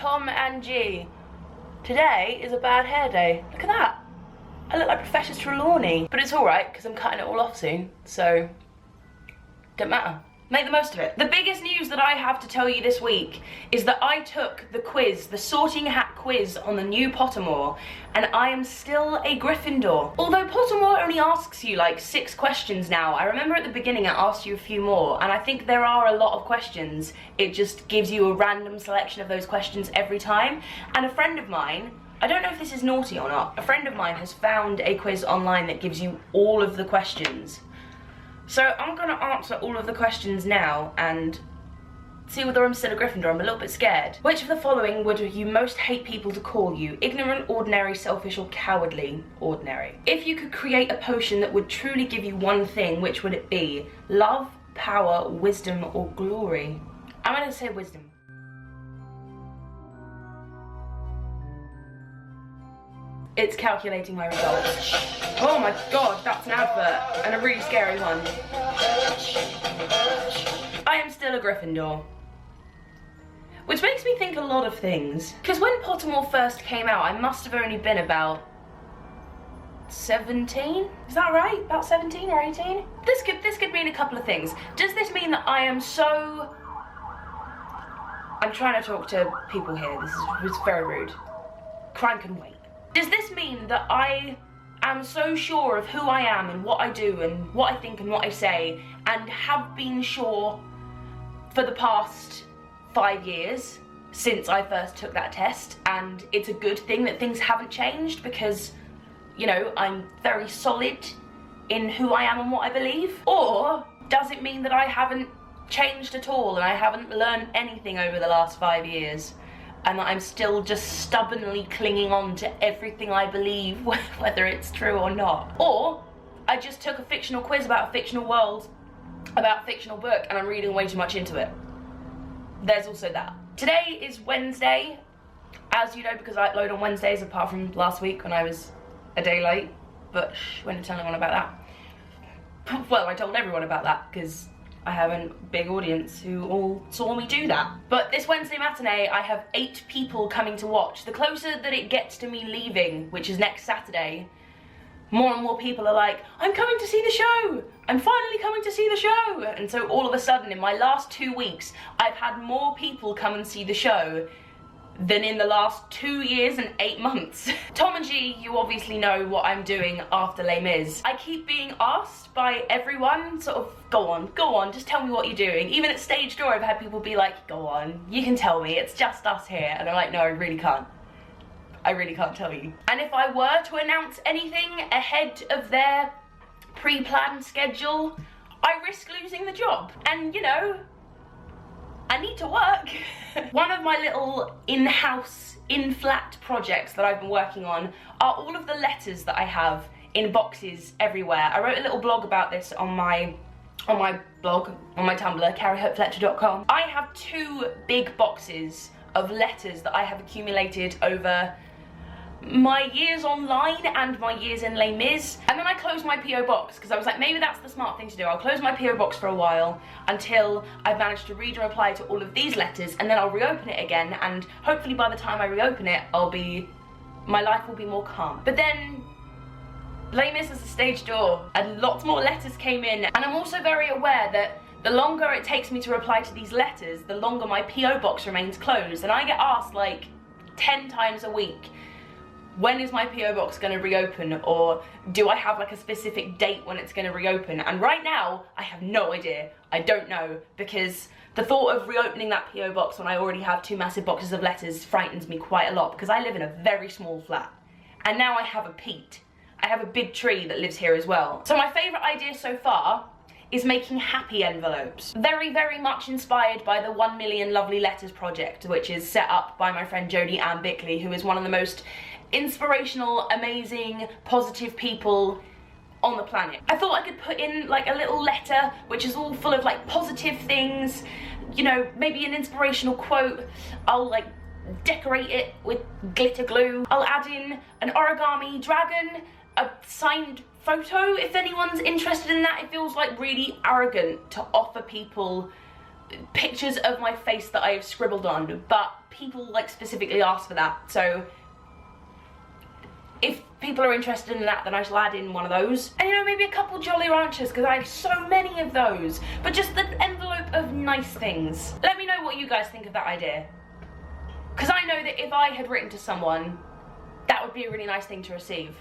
Tom&Gi. Today is a bad hair day. Look at that. I look like Professor Trelawney. But it's alright, because I'm cutting it all off soon, so don't matter. Make the most of it. The biggest news that I have to tell you this week is that I took the quiz, the sorting hat quiz on the new Pottermore, and I am still a Gryffindor. Although Pottermore only asks you like 6 questions now, I remember at the beginning it asked you a few more, and I think there are a lot of questions. It just gives you a random selection of those questions every time. And a friend of mine, I don't know if this is naughty or not, a friend of mine has found a quiz online that gives you all of the questions. So I'm gonna answer all of the questions now and see whether I'm still a Gryffindor. I'm a little bit scared. Which of the following would you most hate people to call you? Ignorant, ordinary, selfish, or cowardly? Ordinary. If you could create a potion that would truly give you one thing, which would it be? Love, power, wisdom, or glory? I'm gonna say wisdom. It's calculating my results. Oh my god, that's an advert, and a really scary one. I am still a Gryffindor. Which makes me think a lot of things. Because when Pottermore first came out, I must have only been about 17? Is that right? About 17 or 18? This could mean a couple of things. Does this mean that I am so... I'm trying to talk to people here, this is very rude. Crank and wait. Does this mean that I am so sure of who I am and what I do and what I think and what I say, and have been sure for the past 5 years since I first took that test, and it's a good thing that things haven't changed because, you know, I'm very solid in who I am and what I believe? Or does it mean that I haven't changed at all and I haven't learned anything over the last 5 years? And that I'm still just stubbornly clinging on to everything I believe, whether it's true or not. Or I just took a fictional quiz about a fictional world, about a fictional book, and I'm reading way too much into it. There's also that. Today is Wednesday, as you know, because I upload on Wednesdays, apart from last week when I was a day late. But shh, won't tell anyone about that. Well, I told everyone about that, because I have a big audience who all saw me do that. But this Wednesday matinee, I have 8 people coming to watch. The closer that it gets to me leaving, which is next Saturday, more and more people are like, I'm coming to see the show! I'm finally coming to see the show! And so all of a sudden, in my last 2 weeks, I've had more people come and see the show than in the last 2 years and 8 months. Tom&Gi, you obviously know what I'm doing after Les Mis. I keep being asked by everyone, sort of, go on, just tell me what you're doing. Even at stage door, I've had people be like, go on, you can tell me, it's just us here. And I'm like, no, I really can't. I really can't tell you. And if I were to announce anything ahead of their pre-planned schedule, I risk losing the job. And, you know, I need to work. One of my little in-house, in-flat projects that I've been working on are all of the letters that I have in boxes everywhere. I wrote a little blog about this on my blog, on my Tumblr, carrie@fletcher.com. I have 2 big boxes of letters that I have accumulated over my years online and my years in Les Mis, and then I closed my PO box because I was like, maybe that's the smart thing to do. I'll close my PO box for a while until I've managed to read and reply to all of these letters, and then I'll reopen it again, and hopefully by the time I reopen it, my life will be more calm. But then Les Mis is a stage door and lots more letters came in, and I'm also very aware that the longer it takes me to reply to these letters, the longer my PO box remains closed, and I get asked like 10 times a week, when is my PO box going to reopen, or do I have like a specific date when it's going to reopen? And right now, I have no idea. I don't know, because the thought of reopening that PO box when I already have 2 massive boxes of letters frightens me quite a lot, because I live in a very small flat. And now I have a Pete. I have a big tree that lives here as well. So my favourite idea so far is making happy envelopes. Very, very much inspired by the 1 Million Lovely Letters project, which is set up by my friend Jodie Ann Bickley, who is one of the most inspirational, amazing, positive people on the planet. I thought I could put in like a little letter which is all full of like positive things, you know, maybe an inspirational quote. I'll like decorate it with glitter glue. I'll add in an origami dragon, a signed photo if anyone's interested in that. It feels like really arrogant to offer people pictures of my face that I have scribbled on, but people like specifically ask for that, so if people are interested in that, then I shall add in one of those. And you know, maybe a couple Jolly Ranchers, because I have so many of those. But just the envelope of nice things. Let me know what you guys think of that idea. Because I know that if I had written to someone, that would be a really nice thing to receive.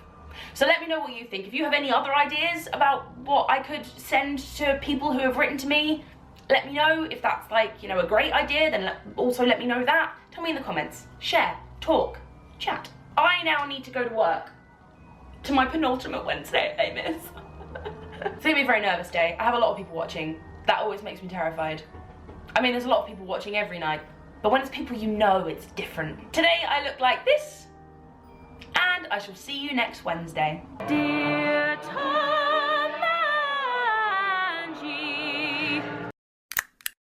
So let me know what you think. If you have any other ideas about what I could send to people who have written to me, let me know. If that's like, you know, a great idea, then also let me know that. Tell me in the comments. Share, talk, chat. I now need to go to work. To my penultimate Wednesday at Amos. It's gonna be a very nervous day. I have a lot of people watching. That always makes me terrified. I mean, there's a lot of people watching every night, but when it's people you know, it's different. Today I look like this, and I shall see you next Wednesday. Dear Tom